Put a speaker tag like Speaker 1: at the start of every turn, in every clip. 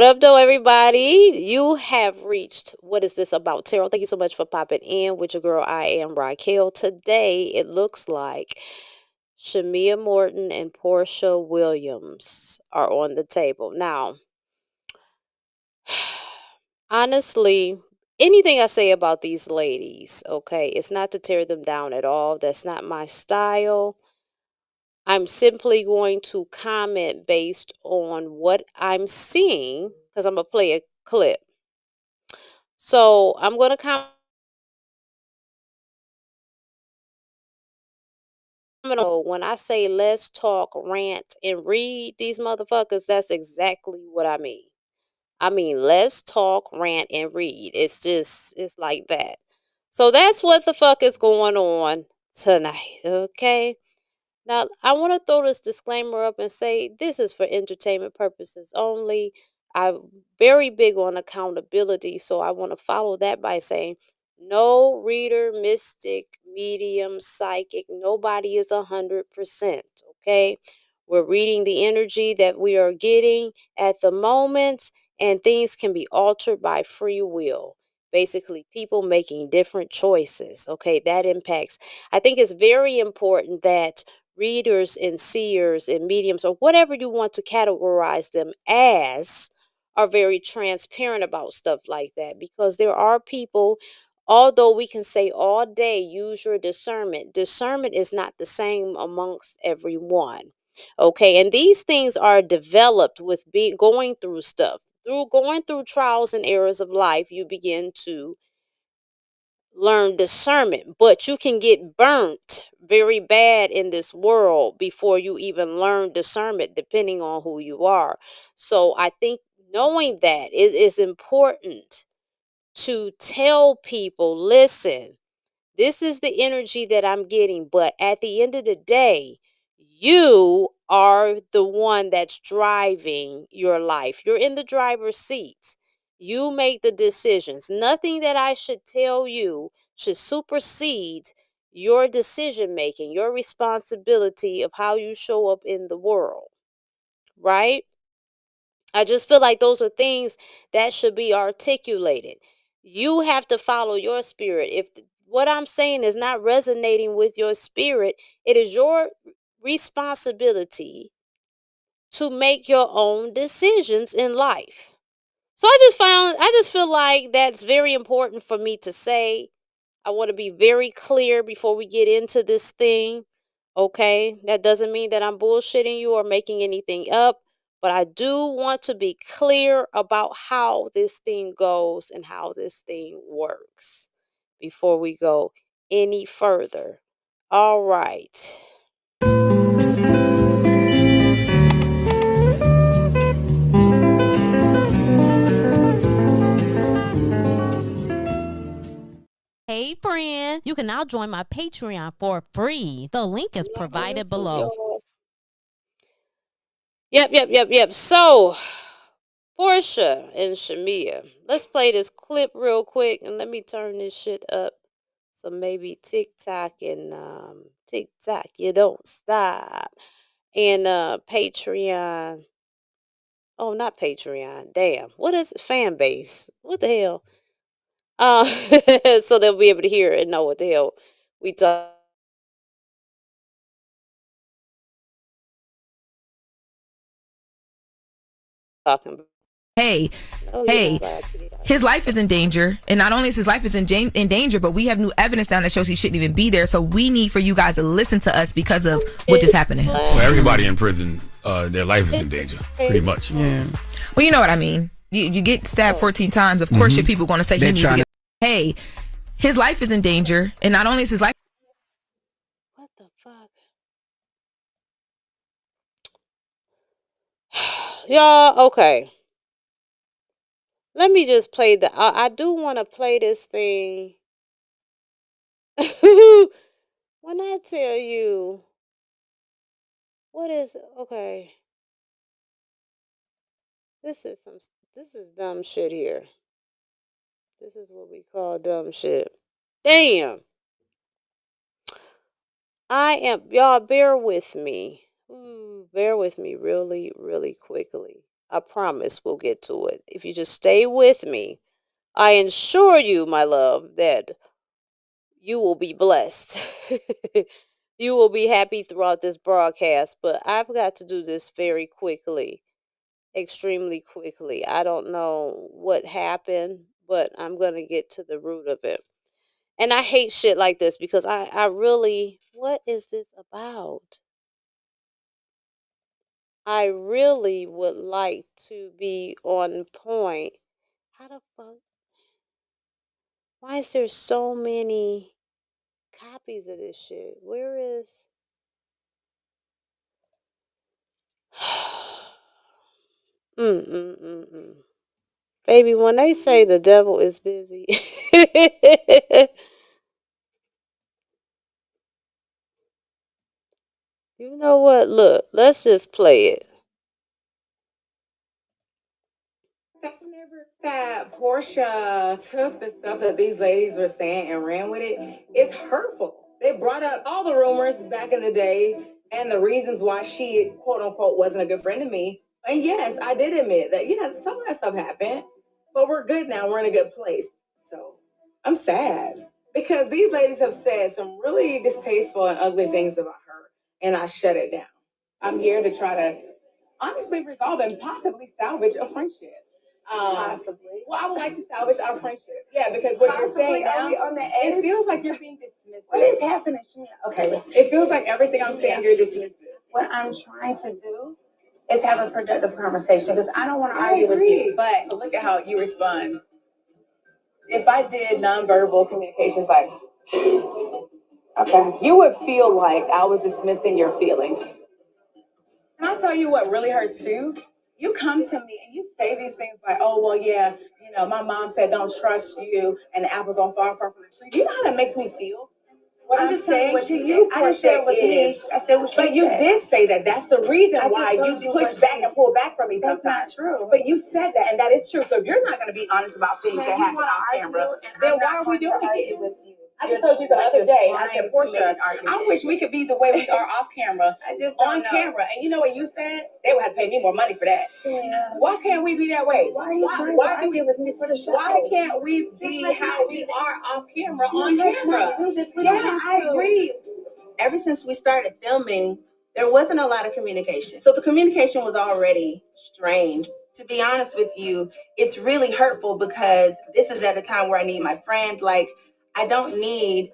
Speaker 1: What up, though, everybody? You have reached What Is This About Tarot? Thank you so much for popping in with your girl. I am Racquel. Today, it looks like Shamea Morton and Porsha Williams are on the table. Now, honestly, anything I say about these ladies, okay, it's not to tear them down at all. That's not my style. I'm simply going to comment based on what I'm seeing because I'm going to play a clip. So I'm going to comment on when I say let's talk, rant, and read these motherfuckers, that's exactly what I mean. I mean, let's talk, rant, and read. It's like that. So that's what the fuck is going on tonight, okay? Now, I want to throw this disclaimer up and say this is for entertainment purposes only. I'm very big on accountability, so I want to follow that by saying no reader, mystic, medium, psychic, nobody is 100%. Okay, we're reading the energy that we are getting at the moment, and things can be altered by free will. Basically, people making different choices. Okay, that impacts. I think it's very important that readers and seers and mediums or whatever you want to categorize them as are very transparent about stuff like that, because there are people, although we can say all day use your discernment is not the same amongst everyone. Okay, and these things are developed with being going through stuff, through going through trials and errors of life. You begin to learn discernment, but you can get burnt very bad in this world before you even learn discernment, depending on who you are. So I think knowing that it is important to tell people, listen, this is the energy that I'm getting, but at the end of the day, you are the one that's driving your life. You're in the driver's seat. You make the decisions. Nothing that I should tell you should supersede your decision making, your responsibility of how you show up in the world, right? I just feel like those are things that should be articulated. You have to follow your spirit. If what I'm saying is not resonating with your spirit, it is your responsibility to make your own decisions in life. So I just feel like that's very important for me to say. I want to be very clear before we get into this thing. Okay, that doesn't mean that I'm bullshitting you or making anything up, but I do want to be clear about how this thing goes and how this thing works before we go any further. All right.
Speaker 2: Hey friend, you can now join my Patreon for free. The link is provided below.
Speaker 1: Yep. So, Porsha and Shamea, let's play this clip real quick and let me turn this shit up. So maybe TikTok and TikTok, you don't stop. And Patreon. Oh, not Patreon. Damn. What is it? Fan base? What the hell? Uh, so they'll be able to hear and know what the hell we talking about.
Speaker 3: Hey,
Speaker 1: No,
Speaker 3: his life is in danger, and not only is his life is in danger, but we have new evidence now that shows he shouldn't even be there. So we need for you guys to listen to us because of what just happened.
Speaker 4: Well, everybody in prison, their life is in danger, pretty much.
Speaker 3: Yeah. Well, you know what I mean. You get stabbed 14 times. Of course, your people going to say he needs to get. Hey, his life is in danger, and not only is his life.
Speaker 1: What the fuck? Y'all, okay. Let me just play I do want to play this thing. When I tell you, what is, okay. This is dumb shit here. This is what we call dumb shit. Damn. Y'all bear with me. Bear with me really, really quickly. I promise we'll get to it. If you just stay with me, I assure you, my love, that you will be blessed. You will be happy throughout this broadcast, but I've got to do this very quickly, extremely quickly. I don't know what happened, but I'm going to get to the root of it. And I hate shit like this because I really, what is this about? I really would like to be on point. How the fuck? Why is there so many copies of this shit? Where is. Mm. Baby, when they say the devil is busy. You know what? Look, let's just play it.
Speaker 3: Whenever that Porsha took the stuff that these ladies were saying and ran with it, it's hurtful. They brought up all the rumors back in the day and the reasons why she, quote unquote, wasn't a good friend to me. And yes, I did admit that, yeah, some of that stuff happened, but we're good now. We're in a good place. So I'm sad because these ladies have said some really distasteful and ugly things about her, and I shut it down. I'm here to try to honestly resolve and possibly salvage a friendship. Possibly. Well, I would like to salvage our friendship. Yeah, because what you're saying now, it feels like you're being dismissive. What is happening, Shamea? Okay, listen. It feels like everything I'm saying, you're dismissive. What I'm trying to do is have a productive conversation because I don't want to argue with you. But look at how you respond. If I did nonverbal communications like, okay, you would feel like I was dismissing your feelings. Can I tell you what really hurts too? You come to me and you say these things like, oh, well, yeah, you know, my mom said don't trust you and the apples don't fall far from the tree. Do you know how that makes me feel? What I'm saying to you, I didn't say it was me. I said what she said. But you did say that. That's the reason why you push back and pull back from me sometimes. That's not true. But you said that, and that is true. So if you're not going to be honest about things that happen off camera, then why are we doing it? I just told you the other day, I said, Porsha, I wish we could be the way we are off camera, on camera. And you know what you said? They would have to pay me more money for that. Yeah. Why can't we be that way? Why can't we be how we are off camera, on camera? Yeah, I agree. Ever since we started filming, there wasn't a lot of communication. So the communication was already strained. To be honest with you, it's really hurtful because this is at a time where I need my friend. Like, I don't need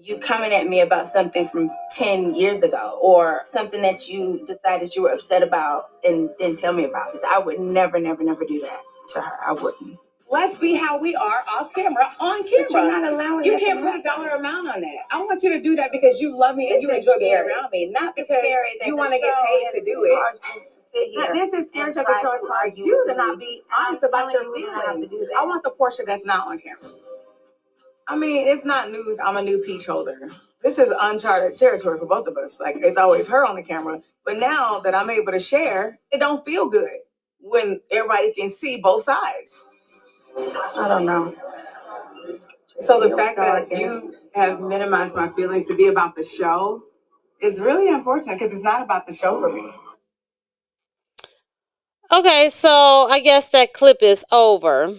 Speaker 3: you coming at me about something from 10 years ago or something that you decided you were upset about and didn't tell me about. Because I would never do that to her. I wouldn't. Let's be how we are off camera, on camera. But you're not allowing you can't put a dollar amount on that. I want you to do that because you love me and you enjoy being around me, not because you want to get paid to do it. This is scary that the show is hard you to not be honest about your feelings. I want the Porsha that's not on camera. I mean, it's not news. I'm a new peach holder. This is uncharted territory for both of us. Like, it's always her on the camera. But now that I'm able to share, it don't feel good when everybody can see both sides. I don't know. So the fact that you have minimized my feelings to be about the show is really unfortunate because it's not about the show for me.
Speaker 1: Okay, so I guess that clip is over.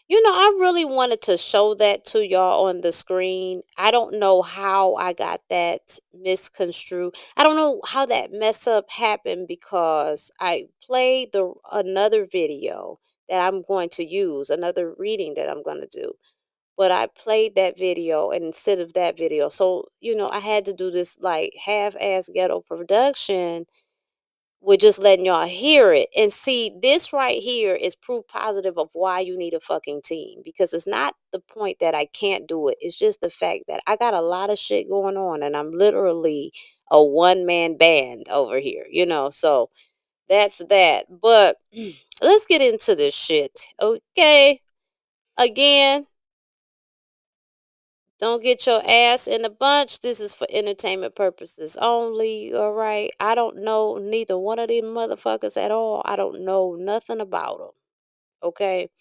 Speaker 1: You know, I really wanted to show that to y'all on the screen. I don't know how I got that misconstrued. I don't know how that mess up happened because I played another video that I'm going to use, another reading that I'm going to do. But I played that video instead of that video. So, you know, I had to do this like half-ass ghetto production with just letting y'all hear it. And see, this right here is proof positive of why you need a fucking team. Because it's not the point that I can't do it. It's just the fact that I got a lot of shit going on and I'm literally a one-man band over here, you know. So that's that. But let's get into this shit. Okay. Again, don't get your ass in a bunch. This is for entertainment purposes only, all right? I don't know neither one of them motherfuckers at all. I don't know nothing about them, okay?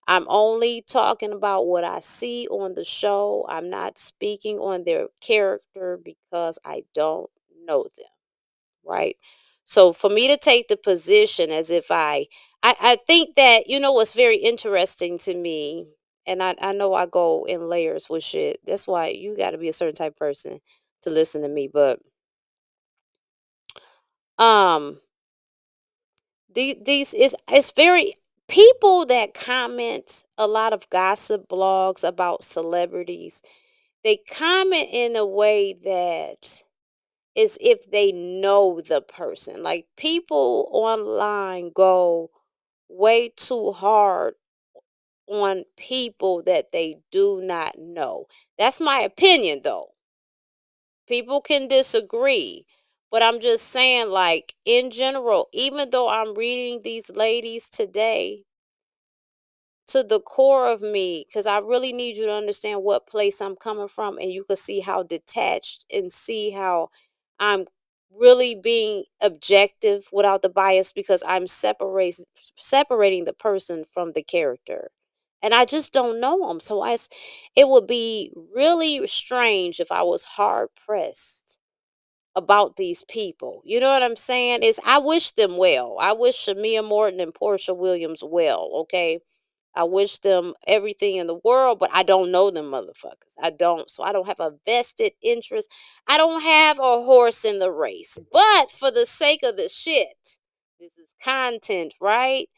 Speaker 1: I'm only talking about what I see on the show. I'm not speaking on their character because I don't know them, right? So for me to take the position as if I think that, what's very interesting to me, and I know I go in layers with shit. That's why you got to be a certain type of person to listen to me. But um, these is it's very people that comment a lot of gossip blogs about celebrities. They comment in a way that is if they know the person. Like people online go way too hard on people that they do not know. That's my opinion though. People can disagree, but I'm just saying, like, in general, even though I'm reading these ladies today, to the core of me, because I really need you to understand what place I'm coming from, and you can see how detached and see how I'm really being objective without the bias because I'm separating the person from the character. And I just don't know them. So it would be really strange if I was hard pressed about these people. You know what I'm saying? Is I wish them well. I wish Shamea Morton and Porsha Williams well, okay? I wish them everything in the world, but I don't know them motherfuckers. I don't. So I don't have a vested interest. I don't have a horse in the race. But for the sake of the shit, this is content, right?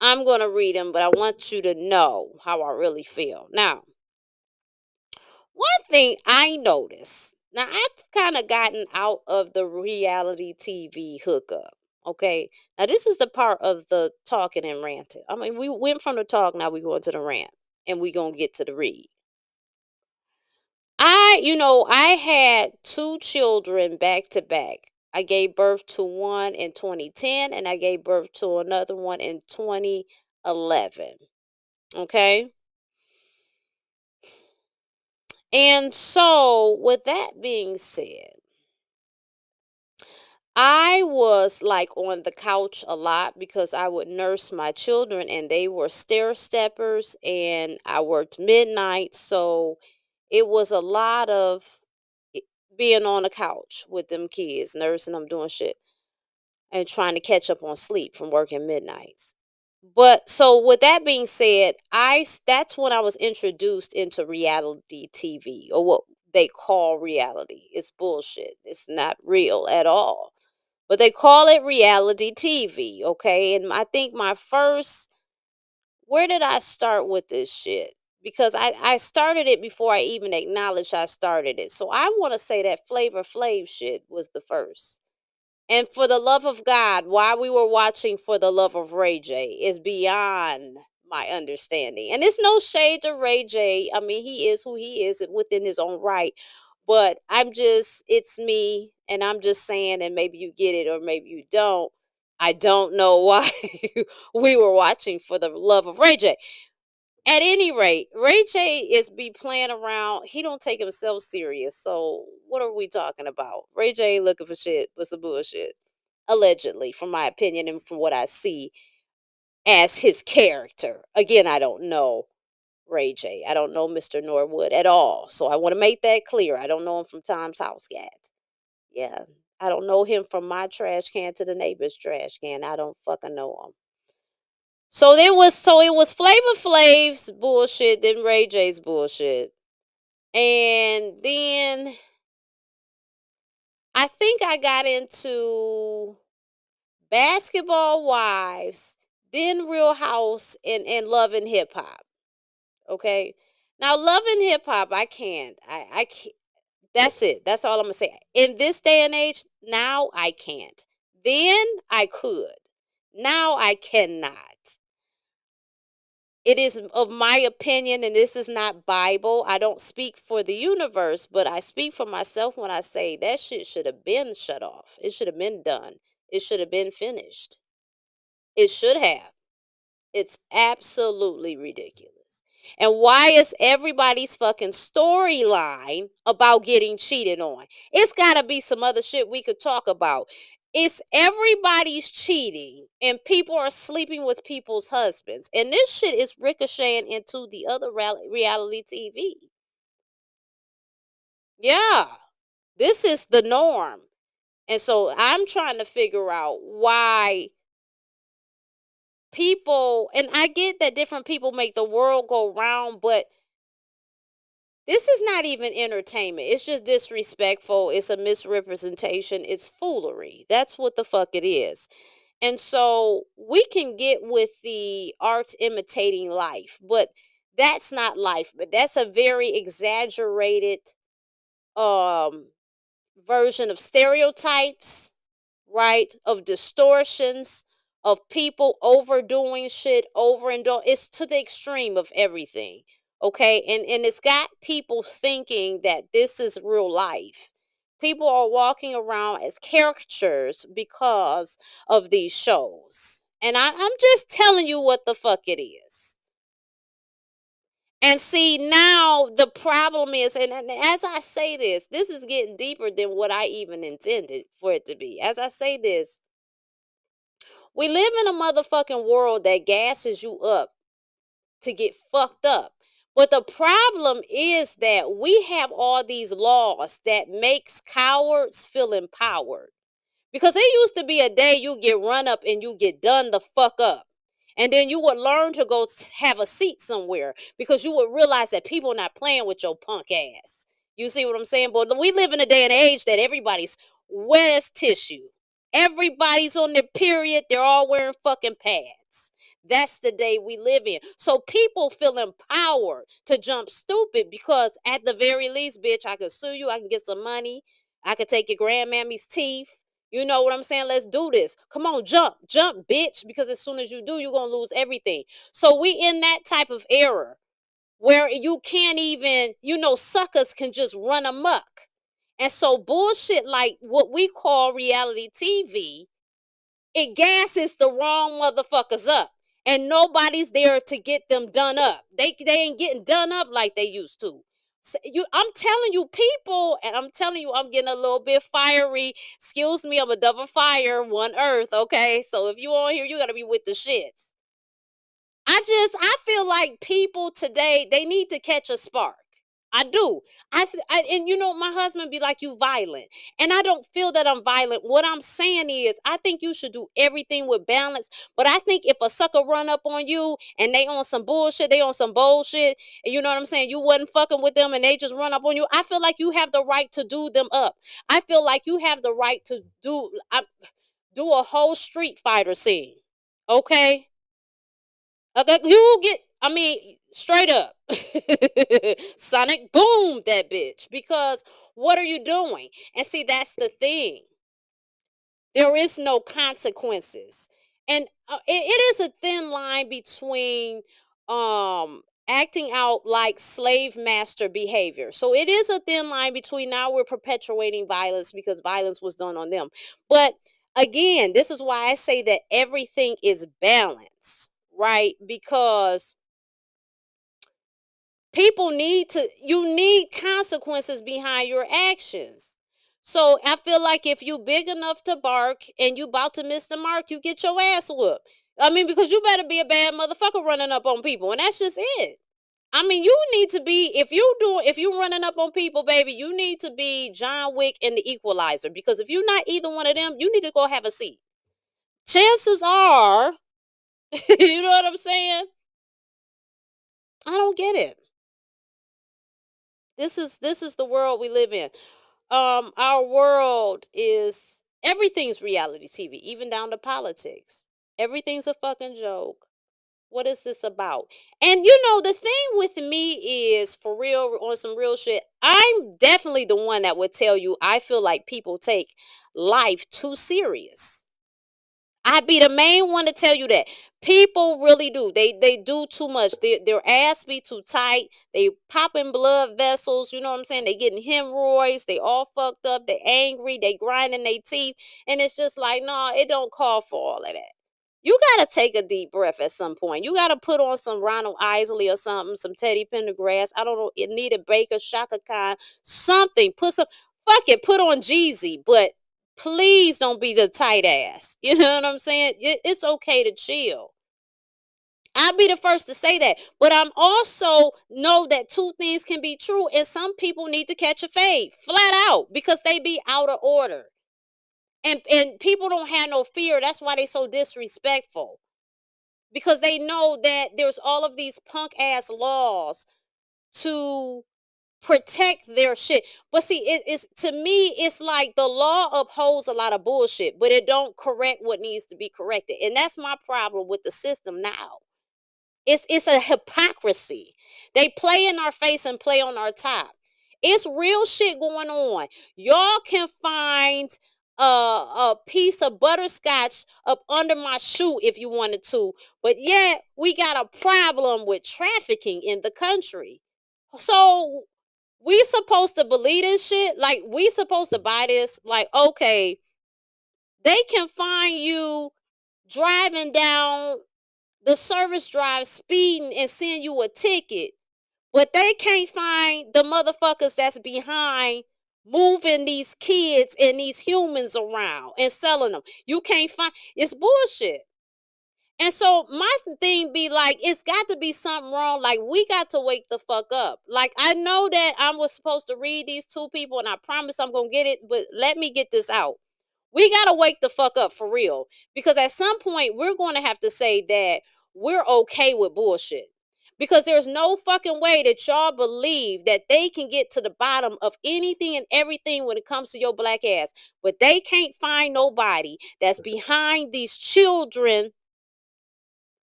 Speaker 1: I'm going to read them, but I want you to know how I really feel. Now, one thing I noticed, now I've kind of gotten out of the reality TV hookup. Okay. Now this is the part of the talking and ranting. I mean, we went from the talk, now we going to the rant. And we gonna get to the read. I had two children back to back. I gave birth to one in 2010 and I gave birth to another one in 2011. Okay. And so, with that being said, I was like on the couch a lot because I would nurse my children and they were stair steppers and I worked midnight. So it was a lot of i- being on the couch with them kids, nursing them, doing shit, and trying to catch up on sleep from working midnights. But so with that being said, that's when I was introduced into reality TV or what they call reality. It's bullshit. It's not real at all. But they call it reality TV, okay? And I think my first where did I start with this shit? Because I started it before I even acknowledged I started it. So I want to say that Flavor Flav shit was the first. And for the love of God, why we were watching For the Love of Ray J is beyond my understanding. And it's no shade to Ray J. I mean, he is who he is within his own right. But it's me, and I'm just saying, and maybe you get it or maybe you don't. I don't know why we were watching For the Love of Ray J. At any rate, Ray J is be playing around. He don't take himself serious. So what are we talking about? Ray J ain't looking for shit but some bullshit. Allegedly, from my opinion and from what I see as his character. Again, I don't know Ray J. I don't know Mr. Norwood at all. So I want to make that clear. I don't know him from Tom's House Cat. Yeah. I don't know him from my trash can to the neighbor's trash can. I don't fucking know him. So it was Flavor Flav's bullshit, then Ray J's bullshit. And then I think I got into Basketball Wives, then Real House and Love and Hip Hop. Okay. Now Love and Hip Hop, I can't. I can't. That's it. That's all I'm gonna say. In this day and age, now I can't. Then I could. Now I cannot. It is of my opinion, and this is not Bible. I don't speak for the universe, but I speak for myself when I say that shit should have been shut off. It should have been done. It should have been finished. It should have. It's absolutely ridiculous. And why is everybody's fucking storyline about getting cheated on? It's got to be some other shit we could talk about. It's everybody's cheating and people are sleeping with people's husbands. And this shit is ricocheting into the other reality TV. Yeah. This is the norm. And so I'm trying to figure out why people, and I get that different people make the world go round, but this is not even entertainment. It's just disrespectful. It's a misrepresentation. It's foolery. That's what the fuck it is. And so we can get with the art imitating life, but that's not life. But that's a very exaggerated um version of stereotypes, right? Of distortions, of people overdoing shit, overindulging. It's to the extreme of everything. Okay. And it's got people thinking that this is real life. People are walking around as caricatures because of these shows. And I'm just telling you what the fuck it is. And see, now the problem is, and as I say this is getting deeper than what I even intended for it to be. As I say this, we live in a motherfucking world that gasses you up to get fucked up. But the problem is that we have all these laws that makes cowards feel empowered. Because it used to be a day you get run up and you get done the fuck up. And then you would learn to go have a seat somewhere because you would realize that people are not playing with your punk ass. You see what I'm saying? But we live in a day and age that everybody's wet as tissue. Everybody's on their period. They're all wearing fucking pads. That's the day we live in. So people feel empowered to jump stupid because at the very least, bitch, I can sue you. I can get some money. I could take your grandmammy's teeth. You know what I'm saying? Let's do this. Come on, jump, bitch. Because as soon as you do, you're going to lose everything. So we in that type of era where you can't even, suckers can just run amok. And so bullshit like what we call reality TV, it gasses the wrong motherfuckers up. And nobody's there to get them done up. They ain't getting done up like they used to. I'm telling you, people, and I'm telling you, I'm getting a little bit fiery. Excuse me, I'm a double fire, one earth, okay? So if you on here, you got to be with the shits. I feel like people today, they need to catch a spark. I do. And my husband be like, you violent. And I don't feel that I'm violent. What I'm saying is, I think you should do everything with balance. But I think if a sucker run up on you and they on some bullshit, they on some bullshit, and you know what I'm saying, you wasn't fucking with them and they just run up on you, I feel like you have the right to do them up. I feel like you have the right to do a whole Street Fighter scene. Okay? You get, straight up. Sonic boom that bitch. Because what are you doing? And see, that's the thing. There is no consequences. And it is a thin line between acting out like slave master behavior. So it is a thin line between now we're perpetuating violence because violence was done on them. But again, this is why I say that everything is balanced. Right? Because people you need consequences behind your actions. So I feel like if you big enough to bark and you about to miss the mark, you get your ass whooped. Because you better be a bad motherfucker running up on people, and that's just it. You need to be, if you running up on people, baby, you need to be John Wick and the Equalizer, because if you're not either one of them, you need to go have a seat. Chances are, you know what I'm saying? I don't get it. This is the world we live in. Our world is, everything's reality TV, even down to politics. Everything's a fucking joke. What is this about? And the thing with me is, for real, on some real shit, I'm definitely the one that would tell you I feel like people take life too serious. I'd be the main one to tell you that. People really do. They do too much. Their ass be too tight. They popping blood vessels. You know what I'm saying? They getting hemorrhoids. They all fucked up. They angry. They grinding their teeth. And it's just like, no, it don't call for all of that. You got to take a deep breath at some point. You got to put on some Ronald Isley or something, some Teddy Pendergrass. I don't know. Anita Baker, Shaka Khan, something. Put on Jeezy. But please don't be the tight ass. You know what I'm saying? It's okay to chill. I'll be the first to say that. But I'm also know that two things can be true. And some people need to catch a fade. Flat out. Because they be out of order. And people don't have no fear. That's why they so disrespectful. Because they know that there's all of these punk ass laws to protect their shit. But see, it's, to me, it's like the law upholds a lot of bullshit, but it don't correct what needs to be corrected. And that's my problem with the system now. It's a hypocrisy. They play in our face and play on our top. It's real shit going on. Y'all can find a piece of butterscotch up under my shoe if you wanted to, but yet we got a problem with trafficking in the country. So we supposed to believe this shit? Like, we supposed to buy this? Like, okay, they can find you driving down the service drive speeding and send you a ticket, but they can't find the motherfuckers that's behind moving these kids and these humans around and selling them. You can't find. It's bullshit. And so my thing be like, it's got to be something wrong. Like, we got to wake the fuck up. Like, I know that I was supposed to read these two people, and I promise I'm gonna get it, but let me get this out. We got to wake the fuck up for real. Because at some point, we're going to have to say that we're okay with bullshit. Because there's no fucking way that y'all believe that they can get to the bottom of anything and everything when it comes to your black ass. But they can't find nobody that's behind these children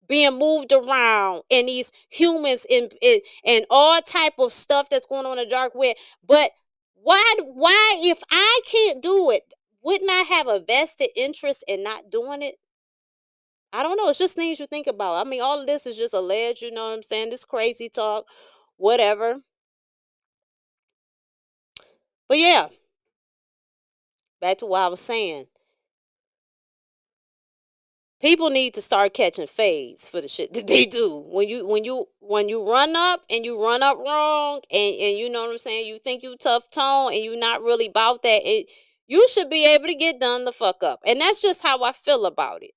Speaker 1: being moved around and these humans and all type of stuff that's going on in the dark web. But why if I can't do it, wouldn't I have a vested interest in not doing it? I don't know. It's just things you think about. I mean, all of this is just alleged, you know what I'm saying? This crazy talk, whatever. But yeah, back to what I was saying. People need to start catching fades for the shit that they do. When you run up and you run up wrong and you know what I'm saying, you think you tough tone and you not really about that, you should be able to get done the fuck up. And that's just how I feel about it.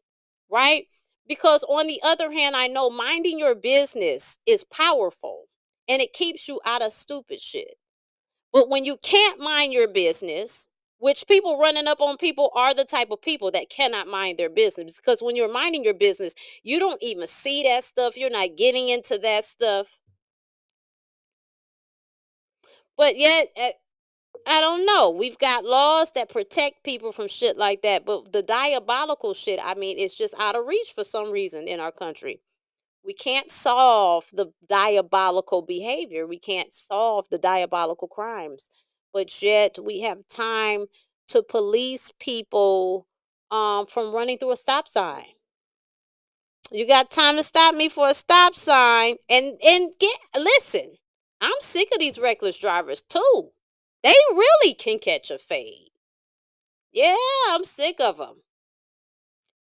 Speaker 1: Right? Because on the other hand, I know minding your business is powerful and it keeps you out of stupid shit. But when you can't mind your business, which people running up on people are the type of people that cannot mind their business, because when you're minding your business, you don't even see that stuff. You're not getting into that stuff. But yet, I don't know. We've got laws that protect people from shit like that. But the diabolical shit, I mean, it's just out of reach for some reason in our country. We can't solve the diabolical behavior. We can't solve the diabolical crimes. But yet we have time to police people from running through a stop sign. You got time to stop me for a stop sign and listen. I'm sick of these reckless drivers too. They really can catch a fade. Yeah, I'm sick of them.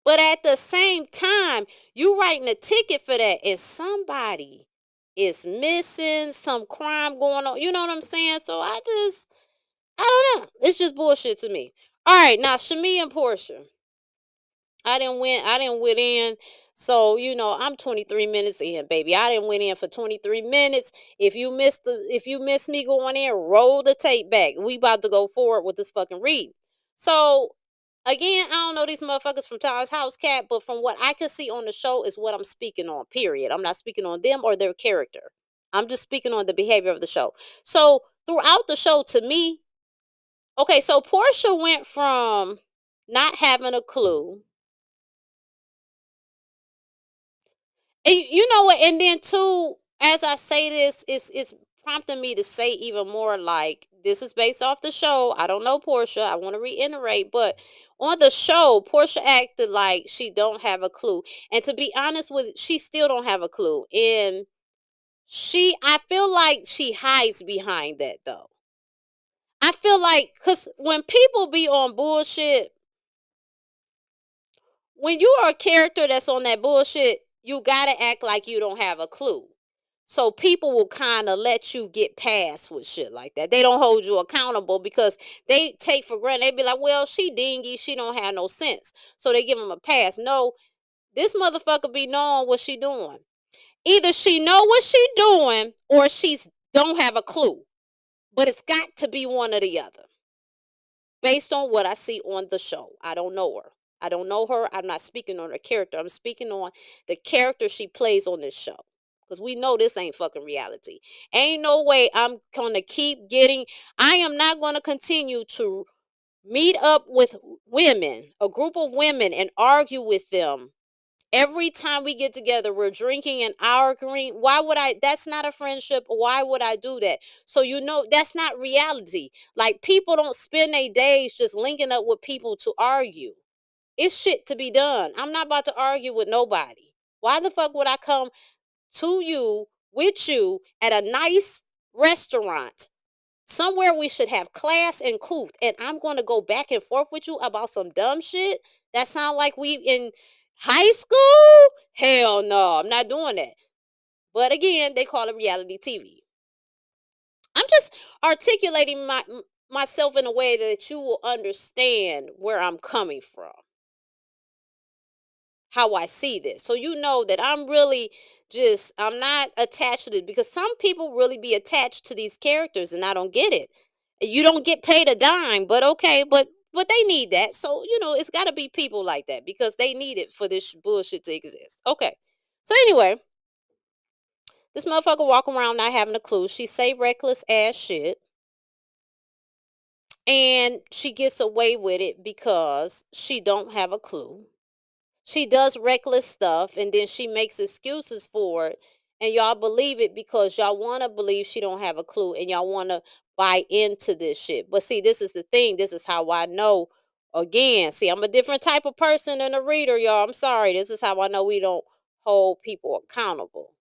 Speaker 1: But at the same time, you writing a ticket for that and somebody is missing, some crime going on. You know what I'm saying? So I don't know. It's just bullshit to me. All right, now Shamea and Porsha. I didn't win in. So, you know, I'm 23 minutes in, baby. I didn't win in for 23 minutes. If you missed me going in, roll the tape back. We about to go forward with this fucking read. So, again, I don't know these motherfuckers from Tom's House Cat, but from what I can see on the show is what I'm speaking on, period. I'm not speaking on them or their character. I'm just speaking on the behavior of the show. So, throughout the show, to me, okay, so Porsha went from not having a clue. And you know what? And then too, as I say this, it's prompting me to say even more. Like, this is based off the show. I don't know Porsha. I want to reiterate, but on the show, Porsha acted like she don't have a clue. And to be honest with, she still don't have a clue. And I feel like she hides behind that though. I feel like, cause when people be on bullshit, when you are a character that's on that bullshit, you gotta act like you don't have a clue. So people will kind of let you get past with shit like that. They don't hold you accountable because they take for granted. They be like, well, she dingy. She don't have no sense. So they give them a pass. No, this motherfucker be knowing what she doing. Either she know what she doing or she's don't have a clue. But it's got to be one or the other. based on what I see on the show. I don't know her. I don't know her. I'm not speaking on her character. I'm speaking on the character she plays on this show. Because we know this ain't fucking reality. Ain't no way I'm going to keep getting, I am not going to continue to meet up with women, a group of women, and argue with them. Every time we get together, we're drinking and arguing. Why would I? That's not a friendship. Why would I do that? So, that's not reality. Like, people don't spend their days just linking up with people to argue. It's shit to be done. I'm not about to argue with nobody. Why the fuck would I come to you, with you, at a nice restaurant, somewhere we should have class and couth, and I'm going to go back and forth with you about some dumb shit that sound like we in high school? Hell no, I'm not doing that. But again, they call it reality TV. I'm just articulating myself in a way that you will understand where I'm coming from, how I see this. So you know that I'm not attached to it, because some people really be attached to these characters and I don't get it. You don't get paid a dime, but okay, but they need that. So, it's got to be people like that because they need it for this bullshit to exist. Okay. So anyway, this motherfucker walk around not having a clue. She say reckless ass shit, and she gets away with it because she don't have a clue. She does reckless stuff, and then she makes excuses for it, and y'all believe it because y'all want to believe she don't have a clue, and y'all want to buy into this shit. But see, this is the thing. This is how I know. Again, see, I'm a different type of person than a reader, y'all. I'm sorry. This is how I know we don't hold people accountable.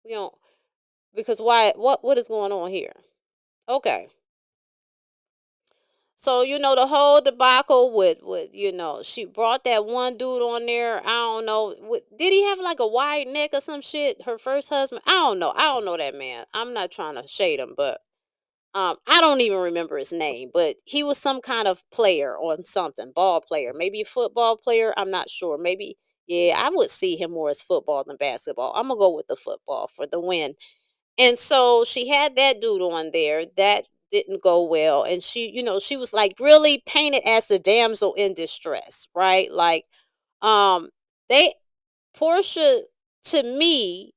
Speaker 1: We don't, because why? What is going on here? Okay. So, the whole debacle with, she brought that one dude on there. I don't know. Did he have like a wide neck or some shit? Her first husband? I don't know. I don't know that man. I'm not trying to shade him, but I don't even remember his name. But he was some kind of player on something, ball player, maybe a football player. I'm not sure. Maybe, yeah, I would see him more as football than basketball. I'm going to go with the football for the win. And so she had that dude on there. That didn't go well. And she was like really painted as the damsel in distress, right? Like, they Porsha, to me,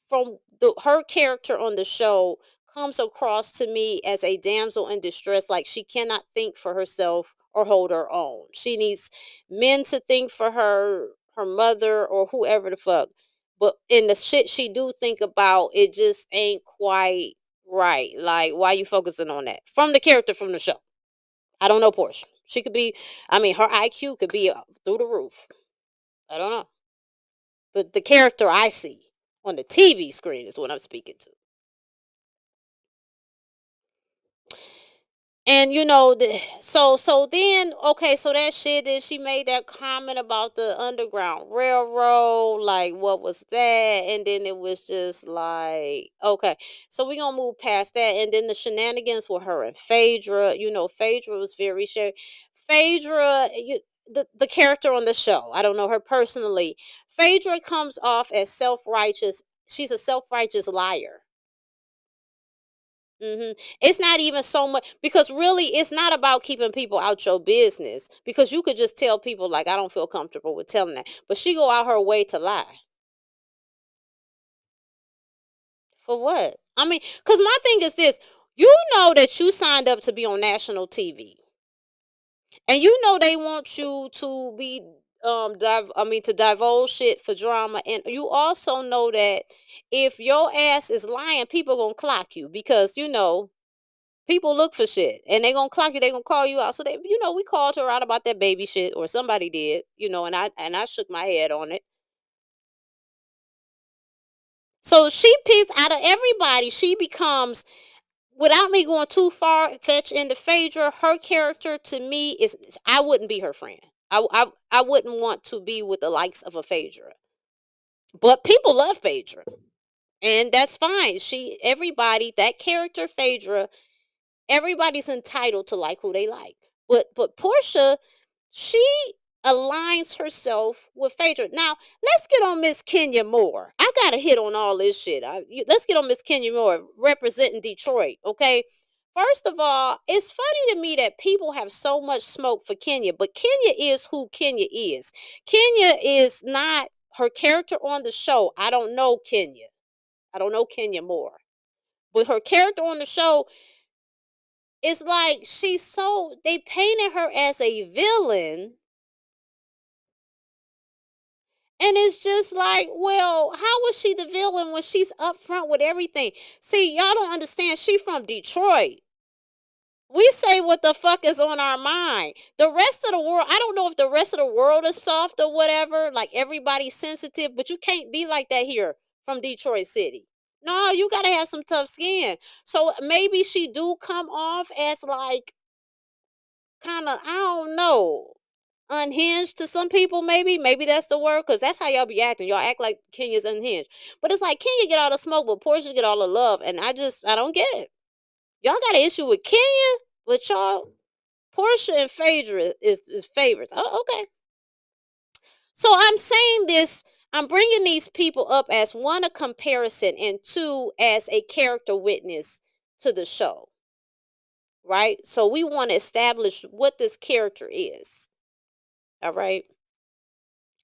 Speaker 1: from her character on the show, comes across to me as a damsel in distress. Like, she cannot think for herself or hold her own. She needs men to think for her, her mother, or whoever the fuck. But in the shit she do think about, it just ain't quite right. Like, why you focusing on that? From the character from the show. I don't know Porsha. She could be, her IQ could be through the roof. I don't know. But the character I see on the TV screen is what I'm speaking to. And so then, okay, so that shit, then she made that comment about the Underground Railroad, like, what was that? And then it was just like, okay, so we're gonna move past that. And then the shenanigans with her and Phaedra, Phaedra was very sure. Phaedra, the character on the show, I don't know her personally. Phaedra comes off as self-righteous. She's a self-righteous liar. It's not even so much, because really it's not about keeping people out your business, because you could just tell people like, I don't feel comfortable with telling that, but she go out her way to lie. For what? Because my thing is this: you know that you signed up to be on national TV, and they want you to be to divulge shit for drama, and you also know that if your ass is lying, people gonna clock you, because people look for shit, and they gonna clock you. They gonna call you out. So we called her out about that baby shit, or somebody did, and I shook my head on it. So she picks out of everybody. She becomes, without me going too far fetch into Phaedra, her character to me is, I wouldn't be her friend. I wouldn't want to be with the likes of a Phaedra. But people love Phaedra, and that's fine. Everybody, that character Phaedra, everybody's entitled to like who they like. But Porsha, she aligns herself with Phaedra. Now, let's get on Miss Kenya Moore. I got to hit on all this shit. Let's get on Miss Kenya Moore representing Detroit, okay? First of all, it's funny to me that people have so much smoke for Kenya, but Kenya is who Kenya is. Kenya is not her character on the show. I don't know Kenya. I don't know Kenya more. But her character on the show is like they painted her as a villain. And it's just like, well, how was she the villain when she's up front with everything? See, y'all don't understand. She from Detroit. We say what the fuck is on our mind. The rest of the world, I don't know if the rest of the world is soft or whatever. Like everybody's sensitive, but you can't be like that here from Detroit City. No, you gotta have some tough skin. So maybe she do come off as like kind of, I don't know, unhinged to some people. Maybe that's the word, because that's how y'all be acting. Y'all act like Kenya's unhinged, but it's like Kenya get all the smoke, but Porsha get all the love, and I don't get it. Y'all got an issue with Kenya, but y'all Porsha and Phaedra is favorites. Oh, okay. So I'm saying this. I'm bringing these people up as one, a comparison, and two, as a character witness to the show. Right? So we want to establish what this character is. All right?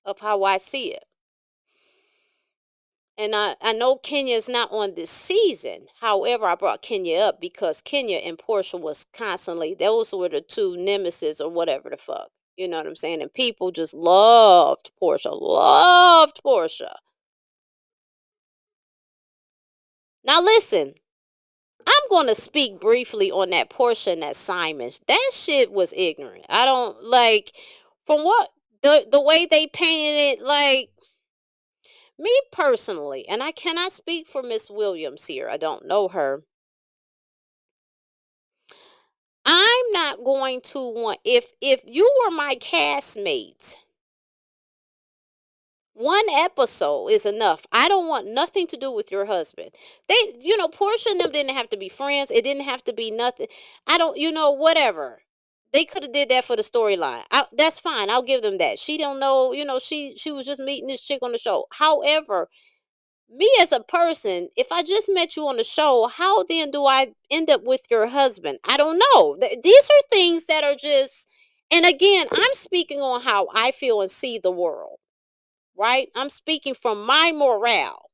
Speaker 1: Of how I see it. And I know Kenya is not on this season. However, I brought Kenya up because Kenya and Porsha was constantly, those were the two nemesis or whatever the fuck. You know what I'm saying? And people just loved Porsha. Loved Porsha. Now listen, I'm going to speak briefly on that Porsha and that Simon. That shit was ignorant. I don't like, from what, the way they painted it, like, me personally, and I cannot speak for Miss Williams here. I don't know her. I'm not going to want, if you were my castmate, one episode is enough. I don't want nothing to do with your husband. Porsha and them didn't have to be friends. It didn't have to be nothing. I don't, whatever. They could have did that for the storyline. That's fine. I'll give them that. She don't know, she was just meeting this chick on the show. However, me as a person, if I just met you on the show, how then do I end up with your husband? I don't know. These are things that are just, and again, I'm speaking on how I feel and see the world, right? I'm speaking from my morale.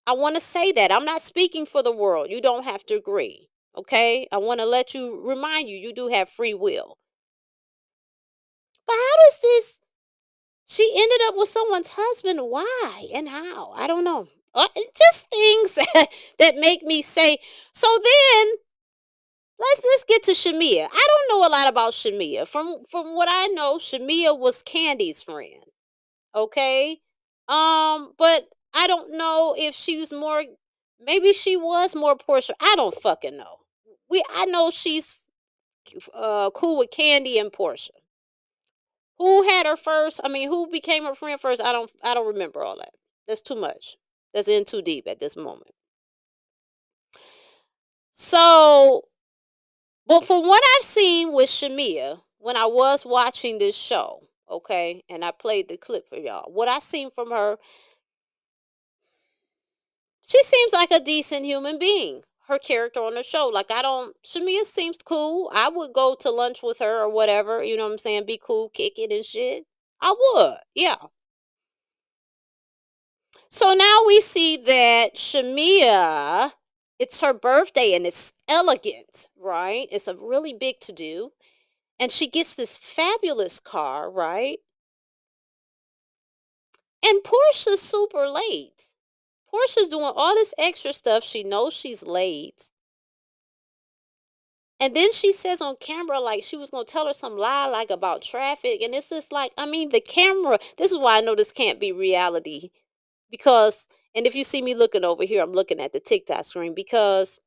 Speaker 1: I want to say that. I'm not speaking for the world. You don't have to agree, okay? I want to remind you, you do have free will. But how does this, she ended up with someone's husband? Why and how? I don't know. Just things that make me say. So then let's get to Shamea. I don't know a lot about Shamea. From what I know, Shamea was Candy's friend. Okay? But I don't know if she was more, maybe she was more Porsha. I don't fucking know. I know she's cool with Candy and Porsha. Who had her first? I mean, who became her friend first? I don't remember all that. That's too much. That's in too deep at this moment. So, but from what I've seen with Shamea, when I was watching this show, okay, and I played the clip for y'all, what I seen from her, she seems like a decent human being. Her character on the show, like Shamea seems cool. I would go to lunch with her or whatever, you know what I'm saying? Be cool, kick it and shit. I would, yeah. So now we see that Shamea, it's her birthday and it's elegant, right? It's a really big to-do. And she gets this fabulous car, right? And Porsha's super late. Porsha's doing all this extra stuff. She knows she's late. And then she says on camera, like she was going to tell her some lie, like about traffic. And it's just like, I mean, the camera, this is why I know this can't be reality. Because, and if you see me looking over here, I'm looking at the TikTok screen, because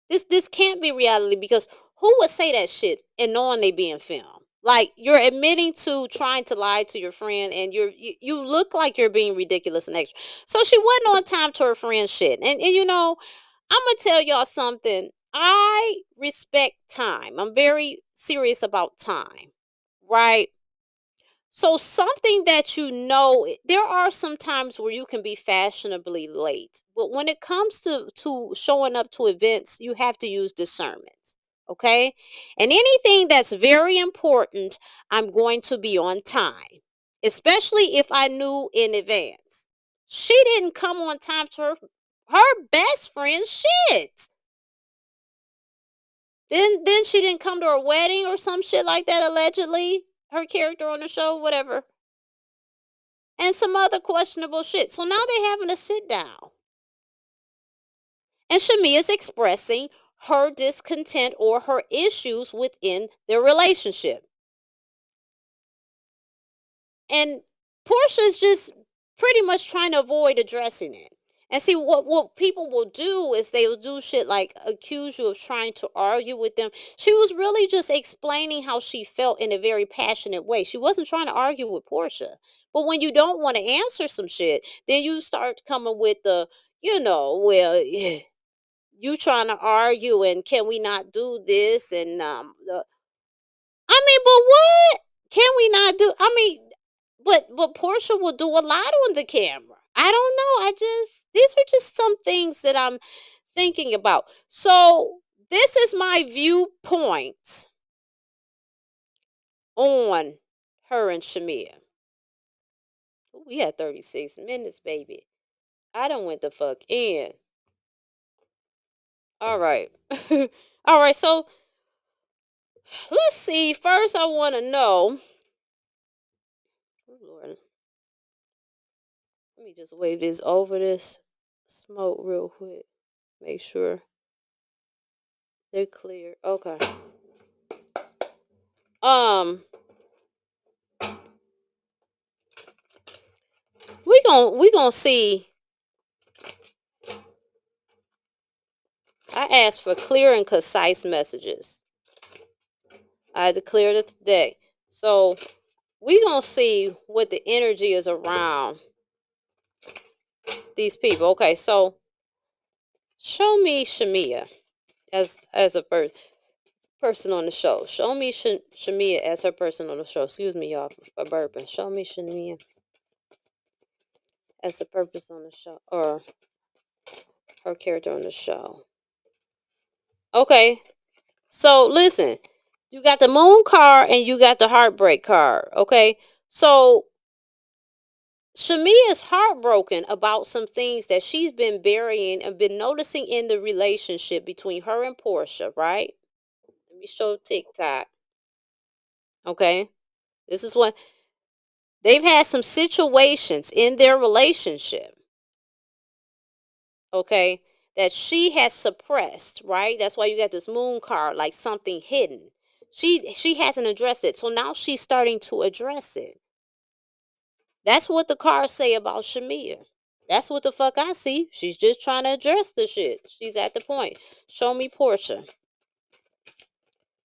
Speaker 1: this can't be reality, because who would say that shit and knowing they being filmed? Like, you're admitting to trying to lie to your friend, and you look like you're being ridiculous and extra. So she wasn't on time to her friend's shit. And I'm going to tell y'all something. I respect time. I'm very serious about time, right? So something that there are some times where you can be fashionably late, but when it comes to showing up to events, you have to use discernment. Okay? And anything that's very important, I'm going to be on time, especially if I knew in advance. She didn't come on time to her best friend's shit. Then she didn't come to her wedding or some shit like that, allegedly. Her character on the show, whatever. And some other questionable shit. So now they're having to sit down. And Shamea's expressing her discontent or her issues within their relationship. And Portia's just pretty much trying to avoid addressing it. And see, what people will do is they will do shit like accuse you of trying to argue with them. She was really just explaining how she felt in a very passionate way. She wasn't trying to argue with Porsha. But when you don't want to answer some shit, then you start coming with the, well, you trying to argue and can we not do this? And I mean, but what can we not do? I mean, but Portia will do a lot on the camera. I don't know. These are just some things that I'm thinking about. So this is my viewpoint on her and Shamea. We had 36 minutes, baby. I done went the fuck in. All right. All right. So let's see. First, I want to know. Oh, Lord. Let me just wave this over this smoke real quick. Make sure they're clear. Okay. We gonna see. I asked for clear and concise messages. I declared it today. So we gonna see what the energy is around these people. Okay, so show me Shamea as a person on the show. Show me Shamea as her person on the show. Excuse me, y'all, for burping. Show me Shamea as the purpose on the show, or her character on the show. Okay, so listen, you got the moon card and you got the heartbreak card. Okay, so Shamea is heartbroken about some things that she's been burying and been noticing in the relationship between her and Porsha, right? Let me show TikTok. Okay, this is what they've had, some situations in their relationship. Okay, that she has suppressed, right? That's why you got this moon card, like something hidden. She hasn't addressed it, so now she's starting to address it. That's what the cards say about Shamea. That's what the fuck I see. She's just trying to address the shit. She's at the point. Show me Porsha.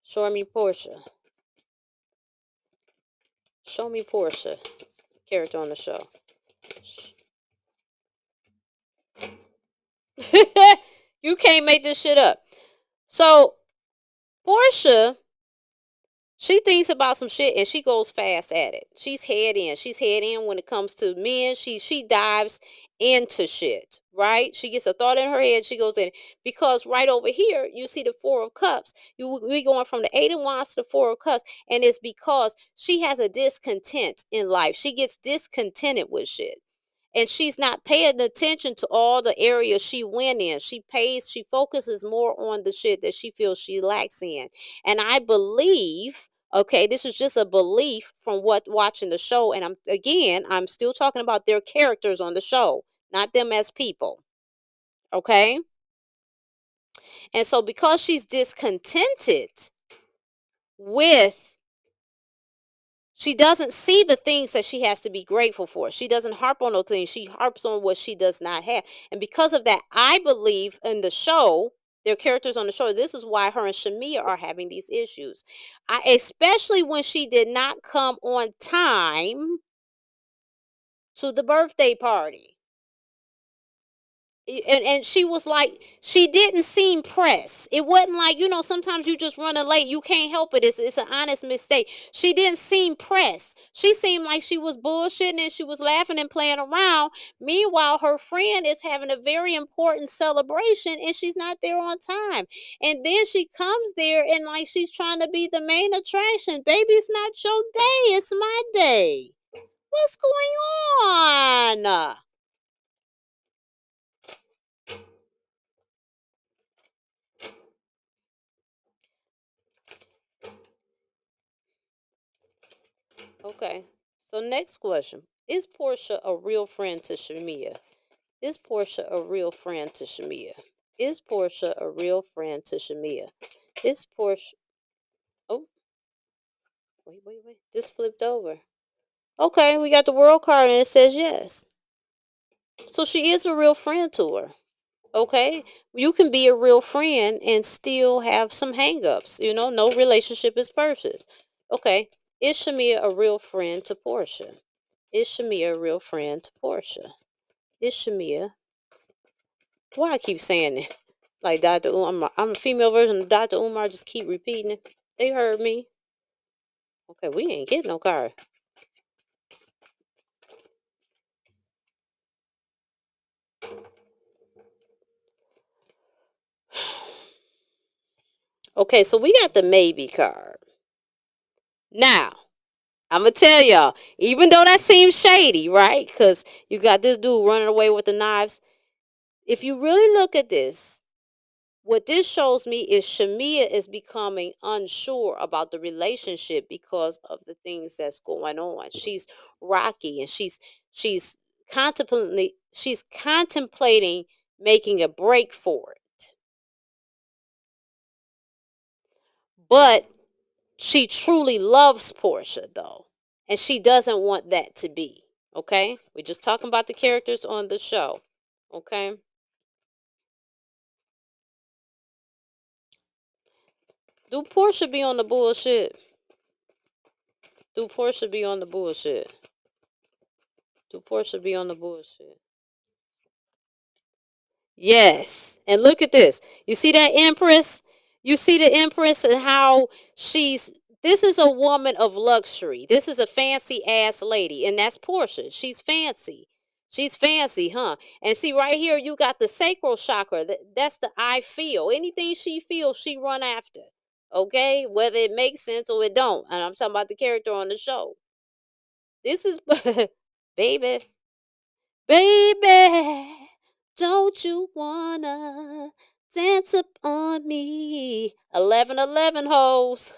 Speaker 1: Show me Porsha. Show me Porsha. Character on the show. You can't make this shit up. So Porsha, she thinks about some shit and she goes fast at it. She's head in. She's head in when it comes to men. She dives into shit, right? She gets a thought in her head. She goes in. Because right over here, you see the Four of Cups. We going from the Eight of Wands to the Four of Cups. And it's because she has a discontent in life. She gets discontented with shit. And she's not paying attention to all the areas she went in. She focuses more on the shit that she feels she lacks in. And I believe, okay, this is just a belief from watching the show. And I'm still talking about their characters on the show, not them as people. Okay? And so because she's discontented with, she doesn't see the things that she has to be grateful for. She doesn't harp on those things. She harps on what she does not have. And because of that, I believe in the show, their characters on the show, this is why her and Shamea are having these issues. Especially when she did not come on time to the birthday party. And she was like, she didn't seem pressed. It wasn't like, sometimes you just running late, you can't help it, it's an honest mistake. She didn't seem pressed. She seemed like she was bullshitting and she was laughing and playing around. Meanwhile, her friend is having a very important celebration and she's not there on time. And then she comes there and like she's trying to be the main attraction. Baby, it's not your day, it's my day. What's going on? Okay. So next question. Is Porsha a real friend to Shamea? Is Porsha a real friend to Shamea? Is Porsha a real friend to Shamea? Is Porsha... Oh, wait. This flipped over. Okay, we got the world card and it says yes. So she is a real friend to her. Okay? You can be a real friend and still have some hangups. No relationship is perfect. Okay. Is Shamea a real friend to Porsha? Is Shamea a real friend to Porsha? Is Shamea... Why I keep saying it? Like Dr. Umar. I'm a female version of Dr. Umar. Just keep repeating it. They heard me. Okay, we ain't getting no card. Okay, so we got the maybe card. Now, I'm going to tell y'all, even though that seems shady, right? Because you got this dude running away with the knives. If you really look at this, what this shows me is Shamea is becoming unsure about the relationship because of the things that's going on. She's rocky and she's contemplating making a break for it. But she truly loves Porsha though, and she doesn't want that to be. Okay? We're just talking about the characters on the show. Okay? Do Porsha be on the bullshit? Do Porsha be on the bullshit? Do Porsha be on the bullshit? Yes. And look at this. You see that Empress? You see the Empress and how this is a woman of luxury. This is a fancy ass lady. And that's Porsha. She's fancy. She's fancy, huh? And see right here, you got the sacral chakra. That's the I feel. Anything she feels, she run after. Okay? Whether it makes sense or it don't. And I'm talking about the character on the show. This is, baby. Baby, don't you wanna dance up on me? 1111 hoes.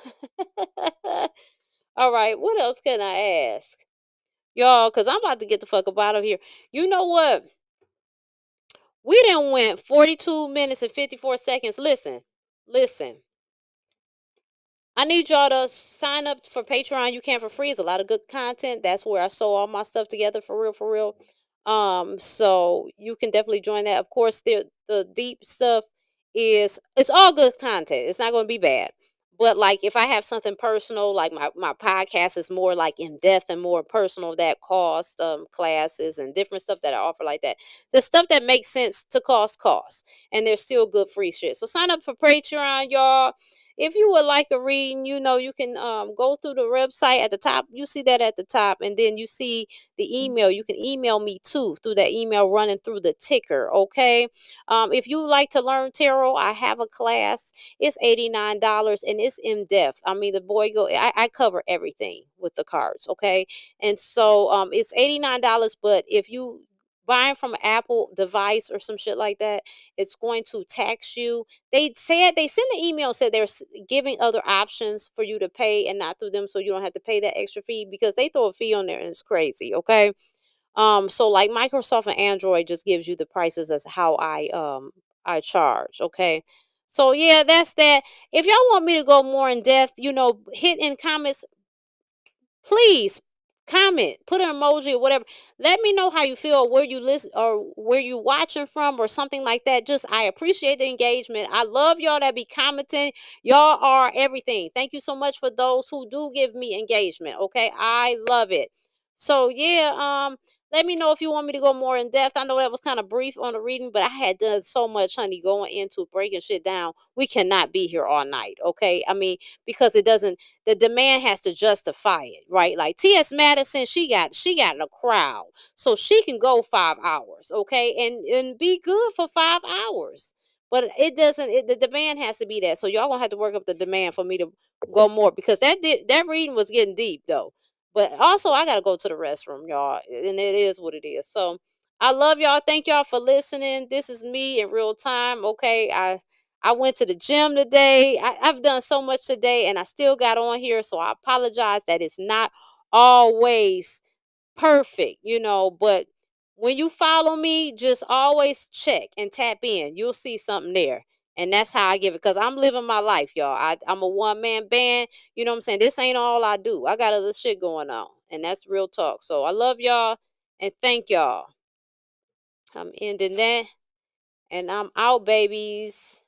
Speaker 1: All right, what else can I ask? Y'all, because I'm about to get the fuck up out of here. You know what? We done went 42 minutes and 54 seconds. Listen. I need y'all to sign up for Patreon. You can for free. It's a lot of good content. That's where I sew all my stuff together for real. So you can definitely join that. Of course, the deep stuff it's all good content. It's not going to be bad. But like if I have something personal, like my podcast is more like in depth and more personal, that cost classes and different stuff that I offer like that. The stuff that makes sense to cost, and there's still good free shit. So sign up for Patreon, y'all. If you would like a reading, you can go through the website at the top. You see that at the top, and then you see the email. You can email me too through that email running through the ticker. Okay. If you like to learn tarot, I have a class. It's $89 and it's in depth. I mean, the boy I cover everything with the cards. Okay, and so it's $89, but if you buying from an Apple device or some shit like that, it's going to tax you. They sent an email, said they're giving other options for you to pay and not through them, so you don't have to pay that extra fee, because they throw a fee on there and it's crazy. Okay. So like Microsoft and Android just gives you the prices as how I charge. Okay. So yeah, that's that. If y'all want me to go more in depth, hit in comments. Please comment, put an emoji or whatever. Let me know how you feel, where you listen or where you watching from or something like that. Just I appreciate the engagement. I love y'all that be commenting. Y'all are everything. Thank you so much for those who do give me engagement. Okay, I love it. So yeah, Let me know if you want me to go more in depth. I know that was kind of brief on the reading, but I had done so much, honey, going into breaking shit down. We cannot be here all night, okay? I mean, because it doesn't. The demand has to justify it, right? Like T.S. Madison, she got a crowd, so she can go 5 hours, okay, and be good for 5 hours. But it doesn't. The demand has to be that. So y'all gonna have to work up the demand for me to go more, because that reading was getting deep though. But also, I gotta go to the restroom, y'all, and it is what it is. So I love y'all. Thank y'all for listening. This is me in real time. Okay, I went to the gym today. I've done so much today, and I still got on here. So I apologize that it's not always perfect, but when you follow me, just always check and tap in. You'll see something there. And that's how I give it, because I'm living my life, y'all. I'm a one-man band. You know what I'm saying? This ain't all I do. I got other shit going on. And that's real talk. So I love y'all and thank y'all. I'm ending that. And I'm out, babies.